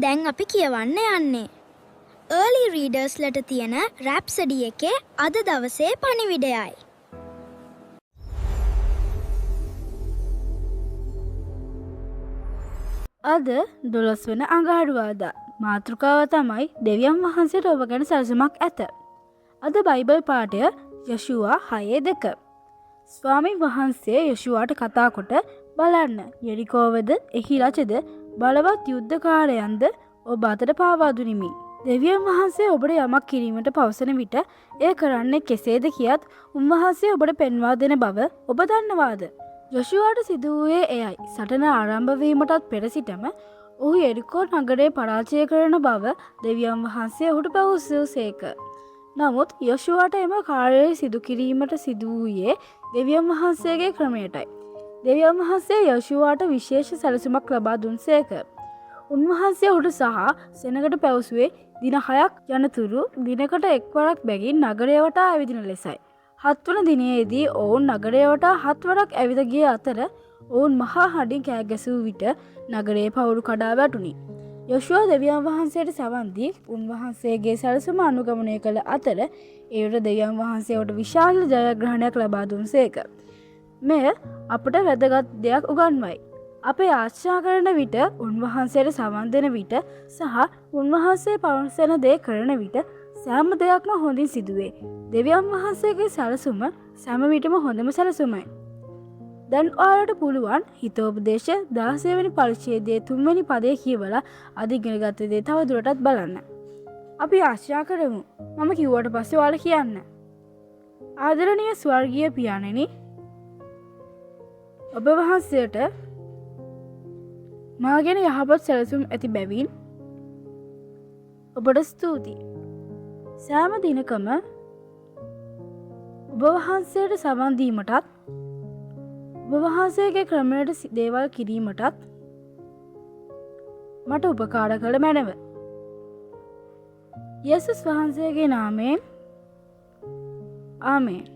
දැන් අපි කියවන්න යන්නේ early readersලට තියෙන Rhapsody එකේ අද දවසේ පණිවිඩයයි. අද 12 වන අඟහරුවාදා මාතෘකාව තමයි දෙවියන් වහන්සේට ඔබ ගැන සැලසුමක් ඇත. අද බයිබල් පාඨය යොෂුවා 6:2. ස්වාමීන් වහන්සේ යොෂුවාට කතා කොට බලන්න යෙරිකෝවද එහි රජද බලවත් යුද්ධකාරයන්ද ඔබ අතට පාවා දුනිමි. දෙවියන් වහන්සේ ඔබට යමක් කිරීමට පවසන විට එය කරන්නේ කෙසේද කියාත් උන්වහන්සේ ඔබට පෙන්වා දෙන බව ඔබ දන්නවාද? යොෂුවාට සිදු වූයේ එයයි. සටන ආරම්භ වීමටත් පෙර සිටම ඔහු යෙරිකෝ නගරය පරාජය කරන බව දෙවියන් වහන්සේ ඔහුට පැවසුවසේක. නමුත් යොෂුවාට එම කාර්යය සිදු කිරීමට සිදු වූයේ දෙවියන් වහන්සේගේ ක්‍රමයටයි. දෙවියන් වහන්සේ යොෂුවාට විශේෂ සැලසුමක් ලබා දුන්සේක. උන්වහන්සේ ඔහුට සහ සෙනගට පැවසුවේ දින 6ක් යනතුරු දිනකට එක්වරක් බැගින් නගරය වටා ඇවිදින ලෙසයි. 7 වන දිනයේදී ඔවුන් නගරය වටා 7 වරක් ඇවිද ගිය අතර ඔවුන් මහා හඬින් කෑ ගැසූ විට නගරයේ පවුරු කඩා වැටුණි. යොෂුවා දෙවියන් වහන්සේට සවන් දී උන්වහන්සේගේ සැලසුම අනුගමනය කළ අතර ඒවට දෙවියන් වහන්සේට විශාල ජයග්‍රහණයක් ලබා දුන්සේක. මෙය අපට වැදගත් දෙයක් උගන්වයි. අපේ ආශ්‍රය කරන විට උන්වහන්සේට සවන් දෙන විට සහ උන්වහන්සේ පවසන දේ කරන විට සෑම දෙයක්ම හොඳින් සිදුවේ. දෙවියන් වහන්සේගේ සැලසුම සෑම විටම හොඳම සැලසුමයි. දැන් ඔයාලට පුළුවන් හිතෝපදේශ 16 වෙනි පරිච්ඡේදයේ 3 වෙනි පදයේ කියවලා අධිග්‍රහගත දේ තව දුරටත් බලන්න. අපි ආශ්‍රය කරමු. මම කිව්වට පස්සේ ඔයාලා කියන්න. ආදරණීය ස්වර්ගීය පියාණෙනි, ඔබ වහන්සේට මා ගැන යහපත් සැලසුම් ඇති බැවින් ඔබට ස්තුතියි. සෑම දිනකම ඔබ වහන්සේට සවන් දීමටත් ඔබ වහන්සේගේ ක්‍රමයට දේවල් කිරීමටත් මට උපකාර කළ මැනව. යේසුස් වහන්සේගේ නාමයෙන් ආමේන්.